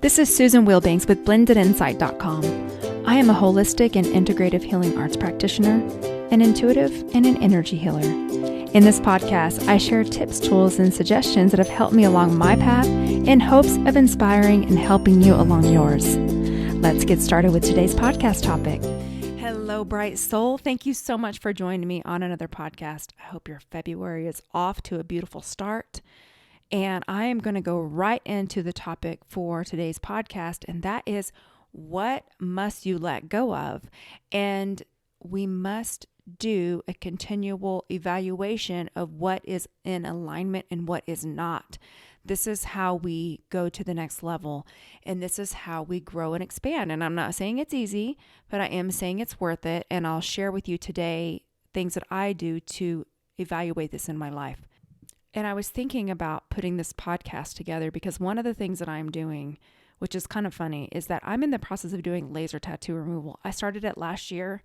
This is Susan Wilbanks with blendedinsight.com. I am a holistic and integrative healing arts practitioner, an intuitive, and an energy healer. In this podcast, I share tips, tools, and suggestions that have helped me along my path in hopes of inspiring and helping you along yours. Let's get started with today's podcast topic. Hello, bright soul. Thank you so much for joining me on another podcast. I hope your February is off to a beautiful start. And I am going to go right into the topic for today's podcast, and that is, what must you let go of? And we must do a continual evaluation of what is in alignment and what is not. This is how we go to the next level, and this is how we grow and expand. And I'm not saying it's easy, but I am saying it's worth it. And I'll share with you today things that I do to evaluate this in my life. And I was thinking about putting this podcast together because one of the things that I'm doing, which is kind of funny, is that I'm in the process of doing laser tattoo removal. I started it last year.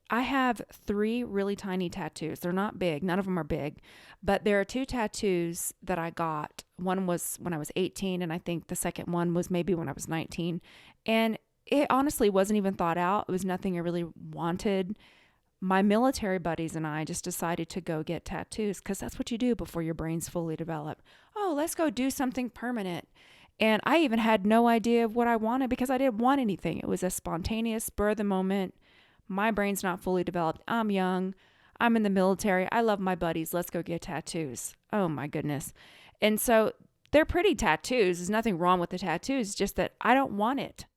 I have 3 really tiny tattoos. They're not big. None of them are big. But there are 2 tattoos that I got. One was when I was 18, and I think the second one was maybe when I was 19. And it honestly wasn't even thought out. It was nothing I really wanted. My military buddies and I just decided to go get tattoos because that's what you do before your brain's fully developed. Oh, let's go do something permanent. And I even had no idea of what I wanted because I didn't want anything. It was a spontaneous spur of the moment. My brain's not fully developed. I'm young. I'm in the military. I love my buddies. Let's go get tattoos. Oh my goodness. And so they're pretty tattoos. There's nothing wrong with the tattoos, just that I don't want it.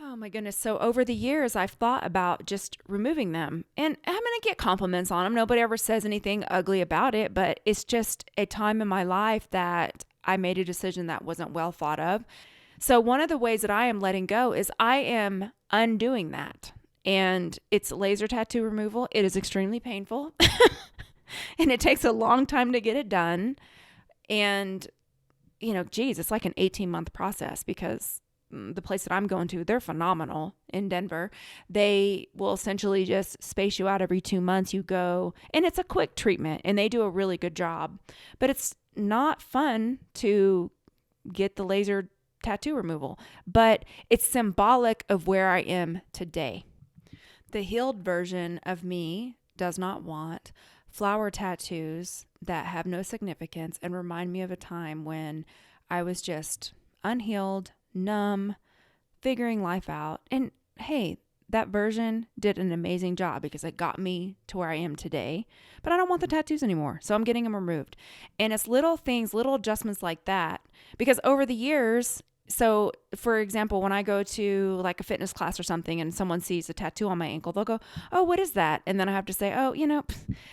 Oh my goodness. So over the years, I've thought about just removing them, and I'm going to get compliments on them. Nobody ever says anything ugly about it, but it's just a time in my life that I made a decision that wasn't well thought of. So one of the ways that I am letting go is I am undoing that. And it's laser tattoo removal. It is extremely painful and it takes a long time to get it done. And, it's like an 18-month process because the place that I'm going to, they're phenomenal in Denver. They will essentially just space you out every 2 months. You go, and it's a quick treatment, and they do a really good job. But it's not fun to get the laser tattoo removal, but it's symbolic of where I am today. The healed version of me does not want flower tattoos that have no significance and remind me of a time when I was just unhealed, numb, figuring life out. And hey, that version did an amazing job because it got me to where I am today. But I don't want the tattoos anymore, so I'm getting them removed. And it's little things, little adjustments like that. Because over the years, so for example, when I go to like a fitness class or something and someone sees a tattoo on my ankle, they'll go, "Oh, what is that?" And then I have to say, "Oh,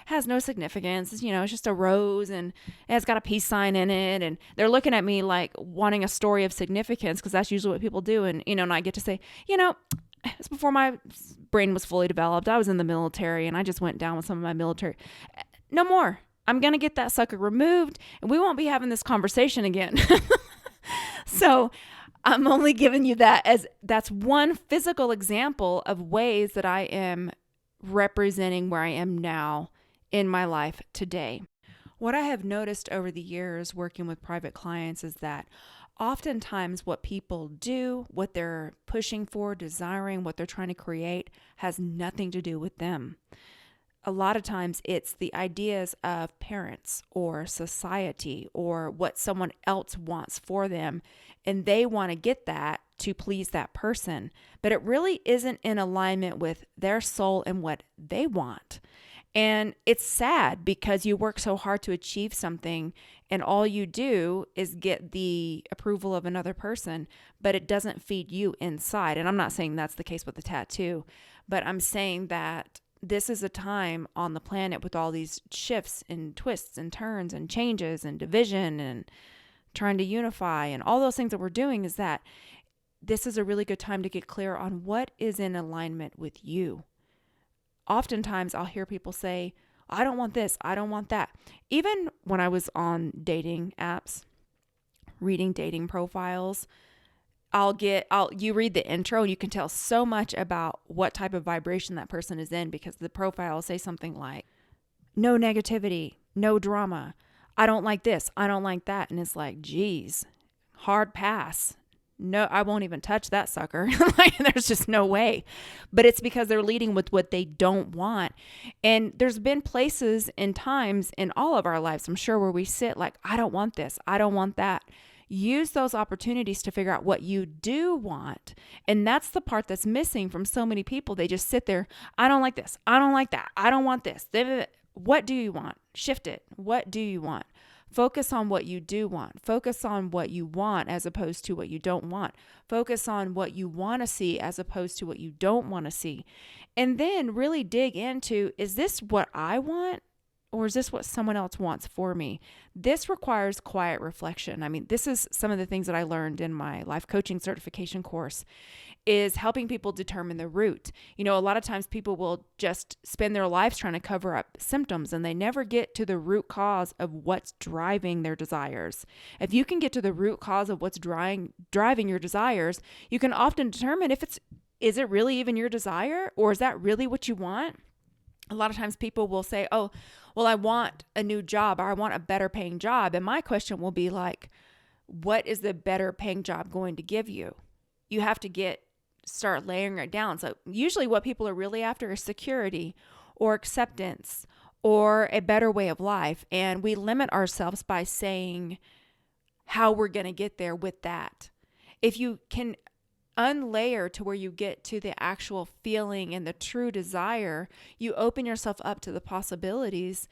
has no significance. It's just a rose and it's got a peace sign in it." And they're looking at me like wanting a story of significance because that's usually what people do. And, and I get to say, it's before my brain was fully developed. I was in the military and I just went down with some of my military. No more. I'm going to get that sucker removed and we won't be having this conversation again. So I'm only giving you that as that's one physical example of ways that I am representing where I am now in my life today. What I have noticed over the years working with private clients is that oftentimes what people do, what they're pushing for, desiring, what they're trying to create has nothing to do with them. A lot of times it's the ideas of parents or society or what someone else wants for them, and they want to get that to please that person, but it really isn't in alignment with their soul and what they want. And it's sad because you work so hard to achieve something and all you do is get the approval of another person, but it doesn't feed you inside. And I'm not saying that's the case with the tattoo, but I'm saying that this is a time on the planet with all these shifts and twists and turns and changes and division and trying to unify and all those things that we're doing, is that this is a really good time to get clear on what is in alignment with you. Oftentimes I'll hear people say, "I don't want this, I don't want that." Even when I was on dating apps, reading dating profiles, you read the intro and you can tell so much about what type of vibration that person is in because the profile will say something like, "No negativity, no drama. I don't like this, I don't like that." And it's like, geez, hard pass. No, I won't even touch that sucker. Like, there's just no way. But it's because they're leading with what they don't want. And there's been places and times in all of our lives, I'm sure, where we sit like, I don't want this. I don't want that. Use those opportunities to figure out what you do want. And that's the part that's missing from so many people. They just sit there. I don't like this. I don't like that. I don't want this. What do you want? Shift it. What do you want? Focus on what you do want. Focus on what you want as opposed to what you don't want. Focus on what you want to see as opposed to what you don't want to see. And then really dig into, is this what I want? Or is this what someone else wants for me? This requires quiet reflection. I mean, this is some of the things that I learned in my life coaching certification course, is helping people determine the root. You know, a lot of times people will just spend their lives trying to cover up symptoms, and they never get to the root cause of what's driving their desires. If you can get to the root cause of what's driving your desires, you can often determine is it really even your desire, or is that really what you want? A lot of times people will say, oh, well, I want a new job, or I want a better paying job. And my question will be like, what is the better paying job going to give you? You have to start layering it down. So usually what people are really after is security or acceptance or a better way of life. And we limit ourselves by saying how we're going to get there with that. If you can unlayer to where you get to the actual feeling and the true desire, you open yourself up to the possibilities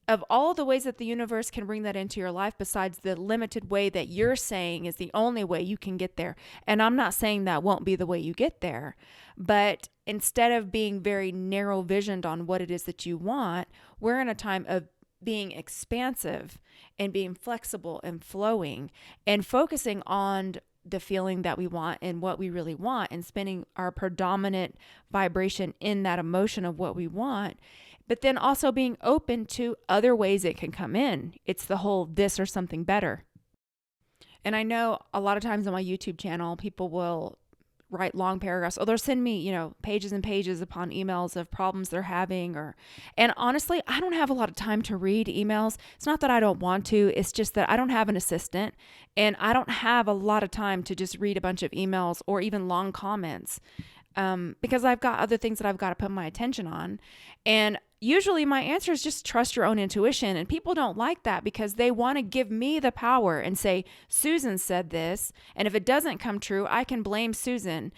of all the ways that the universe can bring that into your life, besides the limited way that you're saying is the only way you can get there. And I'm not saying that won't be the way you get there, but instead of being very narrow visioned on what it is that you want, we're in a time of being expansive and being flexible and flowing and focusing on the feeling that we want and what we really want, and spending our predominant vibration in that emotion of what we want, but then also being open to other ways it can come in. It's the whole this or something better. And I know a lot of times on my YouTube channel, people will write long paragraphs, or they'll send me, pages and pages upon emails of problems they're having, and honestly, I don't have a lot of time to read emails. It's not that I don't want to, it's just that I don't have an assistant, and I don't have a lot of time to just read a bunch of emails or even long comments, because I've got other things that I've got to put my attention on. And usually my answer is just trust your own intuition. And people don't like that because they want to give me the power and say, Susan said this, and if it doesn't come true, I can blame Susan.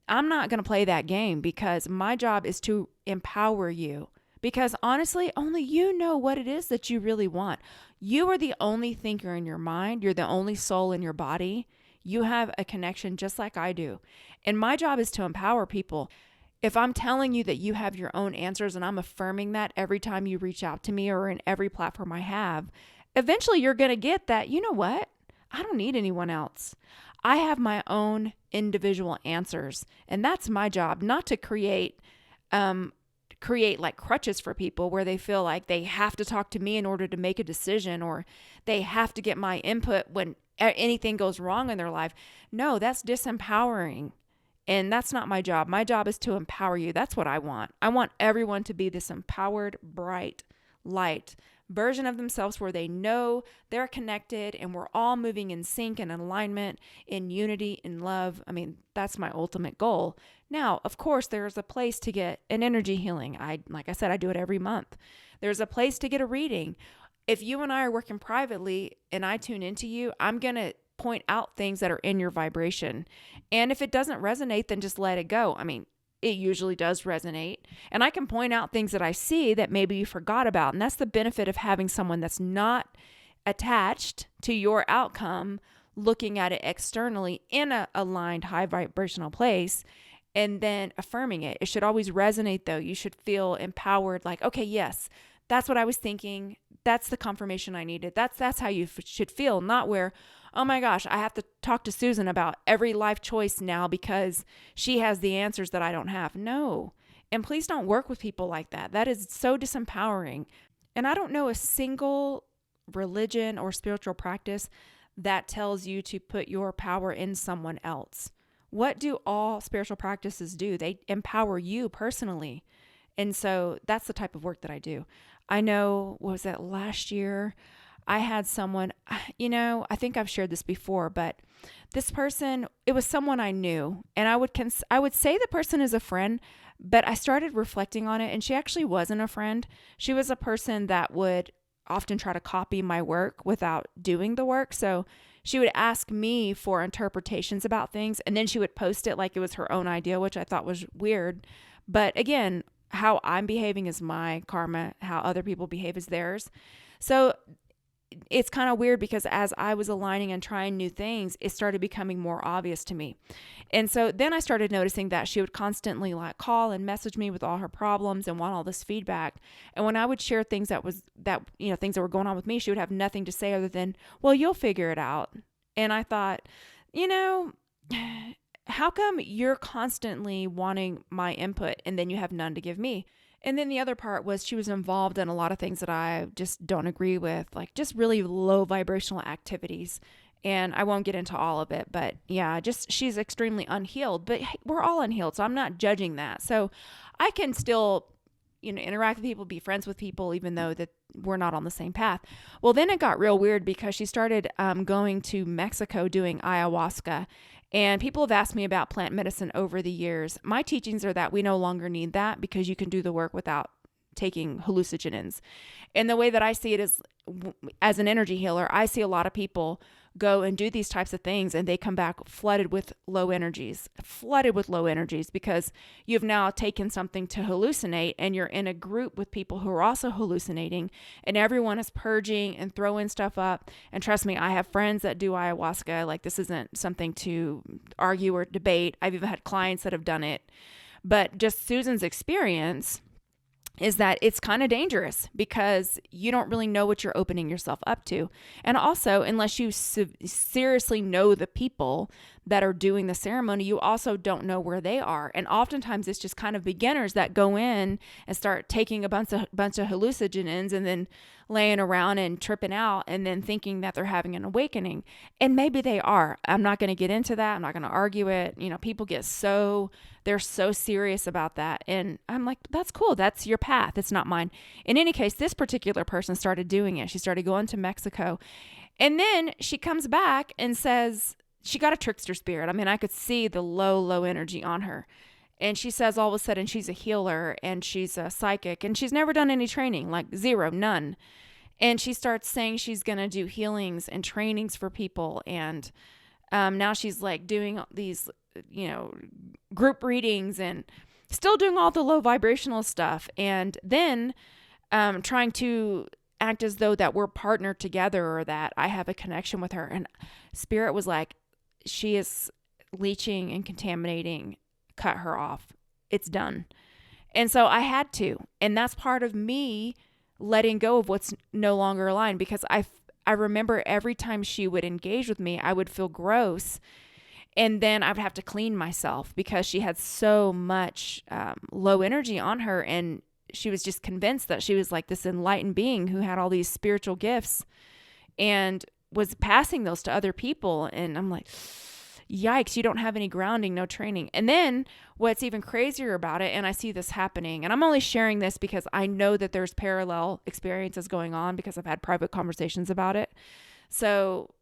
I'm not going to play that game, because my job is to empower you. Because honestly, only you know what it is that you really want. You are the only thinker in your mind. You're the only soul in your body. You have a connection just like I do. And my job is to empower people. If I'm telling you that you have your own answers, and I'm affirming that every time you reach out to me or in every platform I have, eventually you're going to get that, you know what? I don't need anyone else. I have my own individual answers. And that's my job, not to create like crutches for people where they feel like they have to talk to me in order to make a decision, or they have to get my input when anything goes wrong in their life. No, that's disempowering. And that's not my job. My job is to empower you. That's what I want. I want everyone to be this empowered, bright, light version of themselves where they know they're connected and we're all moving in sync and alignment, in unity, in love. I mean, that's my ultimate goal. Now, of course, there's a place to get an energy healing. Like I said, I do it every month. There's a place to get a reading. If you and I are working privately and I tune into you, I'm going to point out things that are in your vibration. And if it doesn't resonate, then just let it go. I mean, it usually does resonate. And I can point out things that I see that maybe you forgot about. And that's the benefit of having someone that's not attached to your outcome, looking at it externally in a aligned high vibrational place, and then affirming it. It should always resonate though. You should feel empowered, like, okay, yes, that's what I was thinking. That's the confirmation I needed. That's how you should feel, not where, oh my gosh, I have to talk to Susan about every life choice now because she has the answers that I don't have. No. And please don't work with people like that. That is so disempowering. And I don't know a single religion or spiritual practice that tells you to put your power in someone else. What do all spiritual practices do? They empower you personally. And so that's the type of work that I do. I know, what was that, last year, I had someone, I think I've shared this before, but this person, it was someone I knew, and I would say the person is a friend, but I started reflecting on it, and she actually wasn't a friend. She was a person that would often try to copy my work without doing the work. So she would ask me for interpretations about things, and then she would post it like it was her own idea, which I thought was weird. But again, how I'm behaving is my karma. How other people behave is theirs. So it's kind of weird because as I was aligning and trying new things, it started becoming more obvious to me. And so then I started noticing that she would constantly like call and message me with all her problems and want all this feedback. And when I would share things things that were going on with me, she would have nothing to say other than, well, you'll figure it out. And I thought, how come you're constantly wanting my input and then you have none to give me? And then the other part was she was involved in a lot of things that I just don't agree with, like just really low vibrational activities. And I won't get into all of it, but yeah, she's extremely unhealed, but hey, we're all unhealed. So I'm not judging that. So I can still, interact with people, be friends with people, even though that we're not on the same path. Well, then it got real weird because she started going to Mexico doing ayahuasca. And people have asked me about plant medicine over the years. My teachings are that we no longer need that because you can do the work without taking hallucinogens. And the way that I see it is, as an energy healer, I see a lot of people go and do these types of things and they come back flooded with low energies because you've now taken something to hallucinate and you're in a group with people who are also hallucinating and everyone is purging and throwing stuff up. And trust me, I have friends that do ayahuasca. Like, this isn't something to argue or debate. I've even had clients that have done it. But just Susan's experience is that it's kind of dangerous because you don't really know what you're opening yourself up to. And also, unless you seriously know the people that are doing the ceremony, you also don't know where they are. And oftentimes it's just kind of beginners that go in and start taking a bunch of hallucinogens and then laying around and tripping out and then thinking that they're having an awakening. And maybe they are. I'm not going to get into that. I'm not going to argue it. People they're so serious about that. And I'm like, that's cool. That's your path. It's not mine. In any case, this particular person started doing it. She started going to Mexico. And then she comes back and says she got a trickster spirit. I mean, I could see the low energy on her. And she says all of a sudden she's a healer and she's a psychic and she's never done any training, like zero, none. And she starts saying she's going to do healings and trainings for people. And now she's like doing these, group readings and still doing all the low vibrational stuff. And then trying to act as though that we're partnered together or that I have a connection with her. And Spirit was like, she is leaching and contaminating. Cut her off. It's done. And so I had to. And that's part of me letting go of what's no longer aligned, because I remember every time she would engage with me, I would feel gross. And then I would have to clean myself because she had so much low energy on her. And she was just convinced that she was like this enlightened being who had all these spiritual gifts and was passing those to other people. And I'm like, yikes, you don't have any grounding, no training. And then what's even crazier about it, and I see this happening, and I'm only sharing this because I know that there's parallel experiences going on because I've had private conversations about it. So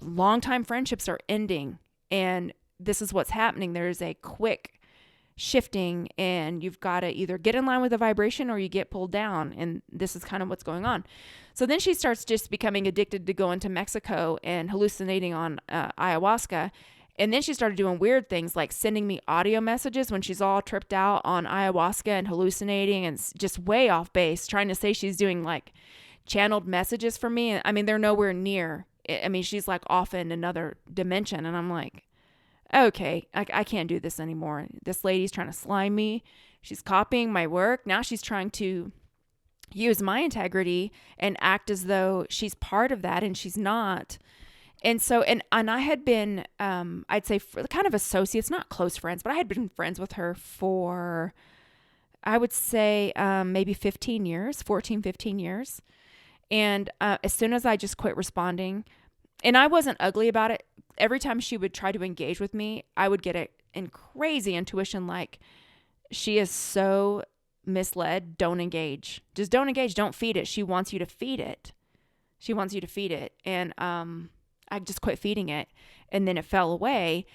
long-time friendships are ending, and this is what's happening. There's a quick shifting, and you've got to either get in line with the vibration or you get pulled down, and this is kind of what's going on. So then she starts just becoming addicted to going to Mexico and hallucinating on ayahuasca. And then she started doing weird things like sending me audio messages when she's all tripped out on ayahuasca and hallucinating and just way off base, trying to say she's doing like channeled messages for me. I mean, they're nowhere near. I mean, she's like off in another dimension. And I'm like, okay, I can't do this anymore. This lady's trying to slime me. She's copying my work. Now she's trying to use my integrity and act as though she's part of that, and she's not. And so, and I had been, I'd say kind of associates, not close friends, but I had been friends with her for, I would say, maybe 15 years. And as soon as I just quit responding, and I wasn't ugly about it, every time she would try to engage with me, I would get a crazy intuition like, she is so misled, don't engage. Just don't engage, don't feed it. She wants you to feed it. She wants you to feed it. And I just quit feeding it, and then it fell away.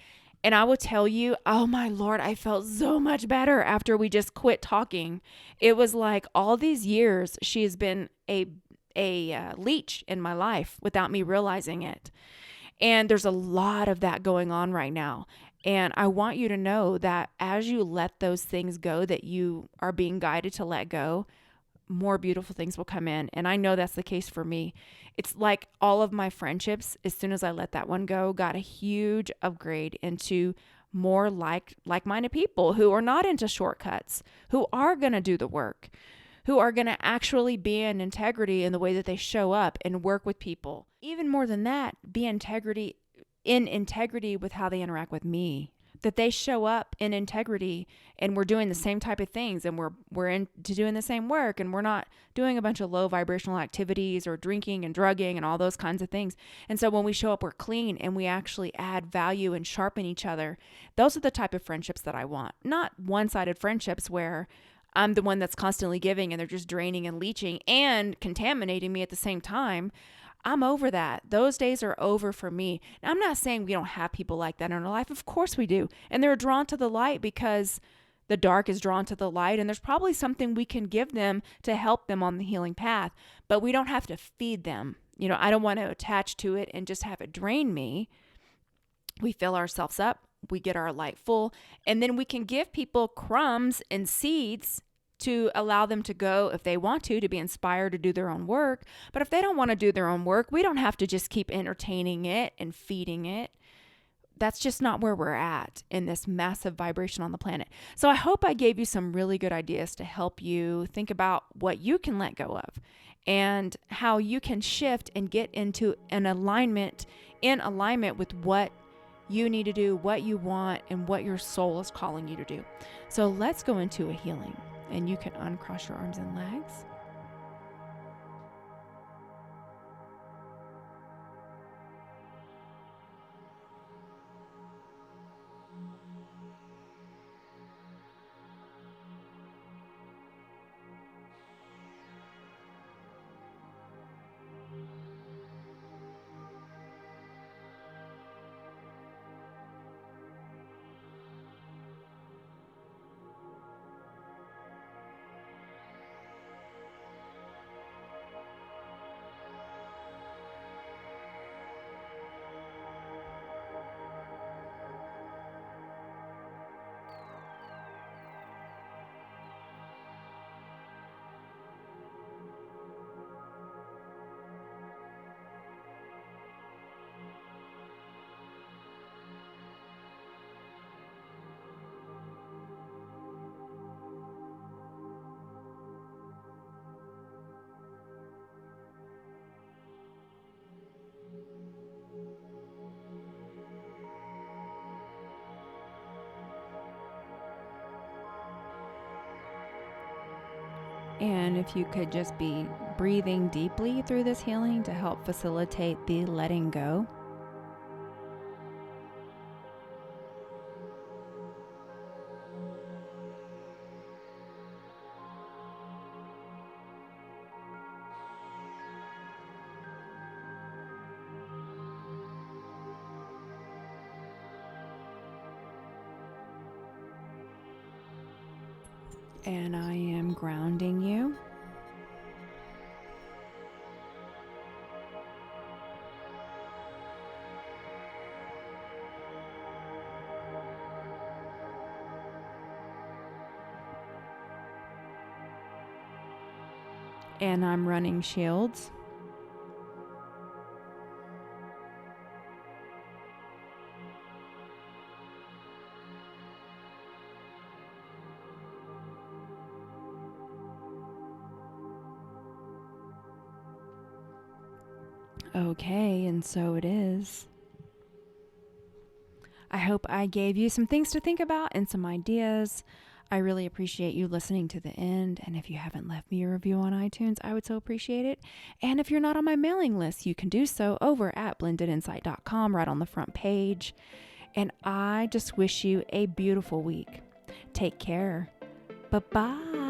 And I will tell you, oh my Lord, I felt so much better after we just quit talking. It was like all these years she has been a leech in my life without me realizing it. And there's a lot of that going on right now. And I want you to know that as you let those things go that you are being guided to let go, more beautiful things will come in. And I know that's the case for me. It's like all of my friendships, as soon as I let that one go, got a huge upgrade into more like-minded people who are not into shortcuts, who are going to do the work, who are going to actually be in integrity in the way that they show up and work with people. Even more than that, be in integrity with how they interact with me. That they show up in integrity and we're doing the same type of things and we're into doing the same work, and we're not doing a bunch of low vibrational activities or drinking and drugging and all those kinds of things. And so when we show up, we're clean and we actually add value and sharpen each other. Those are the type of friendships that I want. Not one-sided friendships where I'm the one that's constantly giving and they're just draining and leaching and contaminating me at the same time. I'm over that. Those days are over for me. Now, I'm not saying we don't have people like that in our life. Of course we do. And they're drawn to the light because the dark is drawn to the light. And there's probably something we can give them to help them on the healing path. But we don't have to feed them. I don't want to attach to it and just have it drain me. We fill ourselves up. We get our light full. And then we can give people crumbs and seeds to allow them to go if they want to be inspired to do their own work. But if they don't want to do their own work, we don't have to just keep entertaining it and feeding it. That's just not where we're at in this massive vibration on the planet. So I hope I gave you some really good ideas to help you think about what you can let go of and how you can shift and get into in alignment with what you need to do, what you want, and what your soul is calling you to do. So let's go into a healing. And you can uncross your arms and legs. And if you could just be breathing deeply through this healing to help facilitate the letting go. And I am grounding you. And I'm running shields. Okay, and so it is. I hope I gave you some things to think about and some ideas. I really appreciate you listening to the end. And if you haven't left me a review on iTunes, I would so appreciate it. And if you're not on my mailing list, you can do so over at blendedinsight.com right on the front page. And I just wish you a beautiful week. Take care. Bye-bye.